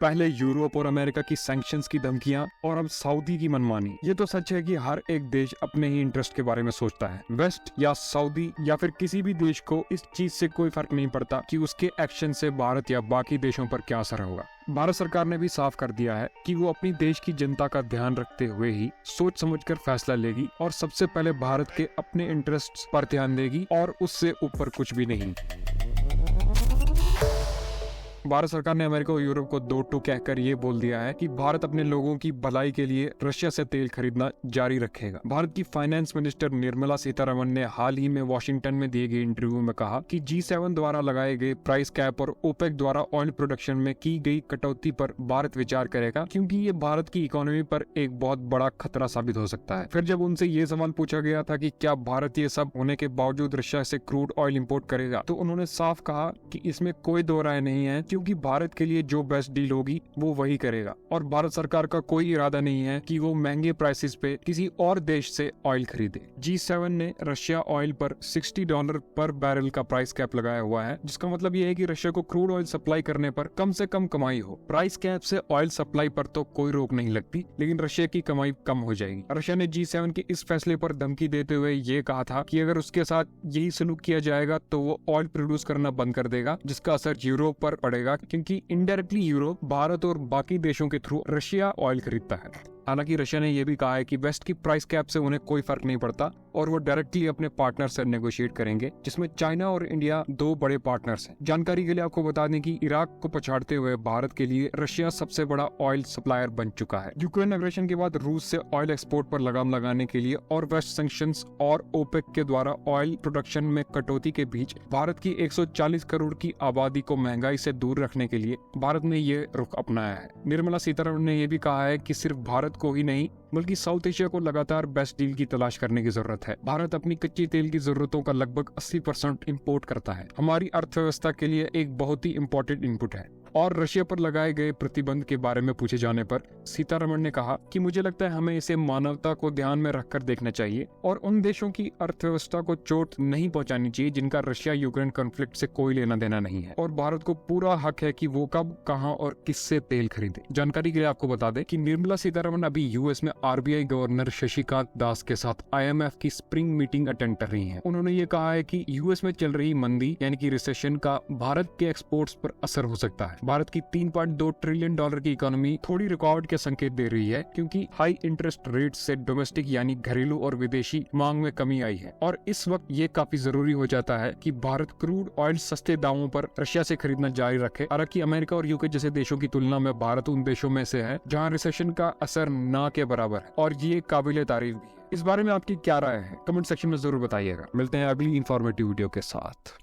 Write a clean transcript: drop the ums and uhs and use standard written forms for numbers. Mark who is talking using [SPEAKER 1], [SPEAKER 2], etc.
[SPEAKER 1] पहले यूरोप और अमेरिका की सैंक्शंस की धमकियां और अब सऊदी की मनमानी। ये तो सच है कि हर एक देश अपने ही इंटरेस्ट के बारे में सोचता है। वेस्ट या सऊदी या फिर किसी भी देश को इस चीज से कोई फर्क नहीं पड़ता कि उसके एक्शन से भारत या बाकी देशों पर क्या असर होगा। भारत सरकार ने भी साफ कर दिया है कि वो अपनी देश की जनता का ध्यान रखते हुए ही सोच समझकर फैसला लेगी और सबसे पहले भारत के अपने इंटरेस्ट्स पर ध्यान देगी और उससे ऊपर कुछ भी नहीं। भारत सरकार ने अमेरिका और यूरोप को दो टूक कहकर ये बोल दिया है कि भारत अपने लोगों की भलाई के लिए रशिया से तेल खरीदना जारी रखेगा। भारत की फाइनेंस मिनिस्टर निर्मला सीतारमण ने हाल ही में वॉशिंगटन में दिए गए इंटरव्यू में कहा कि G7 द्वारा लगाए गए प्राइस कैप और ओपेक द्वारा ऑयल प्रोडक्शन में की गई कटौती पर भारत विचार करेगा, क्योंकि ये भारत की इकोनॉमी पर एक बहुत बड़ा खतरा साबित हो सकता है। फिर जब उनसे ये सवाल पूछा गया था कि क्या भारत ये सब होने के बावजूद रशिया से क्रूड ऑयल इंपोर्ट करेगा, तो उन्होंने साफ कहा कि इसमें कोई दो राय नहीं है, क्योंकि भारत के लिए जो बेस्ट डील होगी वो वही करेगा और भारत सरकार का कोई इरादा नहीं है कि वो महंगे प्राइसेस पे किसी और देश से ऑयल खरीदे। G7 ने रशिया ऑयल पर $60 पर बैरल का प्राइस कैप लगाया हुआ है, जिसका मतलब ये है कि रशिया को क्रूड ऑयल सप्लाई करने पर कम से कम कमाई हो। प्राइस कैप से ऑयल सप्लाई पर तो कोई रोक नहीं लगती, लेकिन रशिया की कमाई कम हो जाएगी। रशिया ने G7 के इस फैसले पर धमकी देते हुए ये कहा था कि अगर उसके साथ यही सलूक किया जाएगा तो वो ऑयल प्रोड्यूस करना बंद कर देगा, जिसका असर यूरोप पर पड़ेगा, क्योंकि इनडायरेक्टली यूरोप भारत और बाकी देशों के थ्रू रशिया ऑयल खरीदता है। हालांकि रशिया ने यह भी कहा है कि वेस्ट की प्राइस कैप से उन्हें कोई फर्क नहीं पड़ता और वो डायरेक्टली अपने पार्टनर से नेगोशिएट करेंगे, जिसमें चाइना और इंडिया दो बड़े पार्टनर्स हैं। जानकारी के लिए आपको बता दें कि इराक को पछाड़ते हुए भारत के लिए रशिया सबसे बड़ा ऑयल सप्लायर बन चुका है। यूक्रेन अग्रेशन के बाद रूस से ऑयल एक्सपोर्ट पर लगाम लगाने के लिए और वेस्ट सैंक्शंस और ओपेक के द्वारा ऑयल प्रोडक्शन में कटौती के बीच भारत की 140 करोड़ की आबादी को महंगाई से दूर रखने के लिए भारत ने ये रुख अपनाया है। निर्मला सीतारमण ने यह भी कहा है कि सिर्फ भारत को ही नहीं बल्कि साउथ एशिया को लगातार बेस्ट डील की तलाश करने की जरूरत है। भारत अपनी कच्ची तेल की जरूरतों का लगभग 80% इंपोर्ट करता है। हमारी अर्थव्यवस्था के लिए एक बहुत ही इंपॉर्टेंट इनपुट है। और रशिया पर लगाए गए प्रतिबंध के बारे में पूछे जाने पर सीतारमण ने कहा कि मुझे लगता है हमें इसे मानवता को ध्यान में रखकर देखना चाहिए और उन देशों की अर्थव्यवस्था को चोट नहीं पहुंचानी चाहिए जिनका रशिया यूक्रेन कॉन्फ्लिक्ट से कोई लेना देना नहीं है, और भारत को पूरा हक है कि वो कब, कहां और किससे तेल खरीदे। जानकारी के लिए आपको बता दें कि निर्मला सीतारमण अभी यूएस में RBI गवर्नर शशिकांत दास के साथ IMF की स्प्रिंग मीटिंग अटेंड कर रही है। उन्होंने ये कहा है कि यूएस में चल रही मंदी यानी कि रिसेशन का भारत के एक्सपोर्ट्स पर असर हो सकता है। भारत की $3.2 ट्रिलियन की इकोनॉमी थोड़ी रिकॉर्ड के संकेत दे रही है, क्योंकि हाई इंटरेस्ट रेट से डोमेस्टिक यानी घरेलू और विदेशी मांग में कमी आई है, और इस वक्त ये काफी जरूरी हो जाता है कि भारत क्रूड ऑयल सस्ते दामों पर रशिया से खरीदना जारी रखे। हालांकि अमेरिका और यूके जैसे देशों की तुलना में भारत उन देशों में से है जहाँ रिसेशन का असर ना के बराबर है, और ये काबिले तारीफ भी है। इस बारे में आपकी क्या राय है, कमेंट सेक्शन में जरूर बताइएगा। मिलते हैं अगली इंफॉर्मेटिव वीडियो के साथ।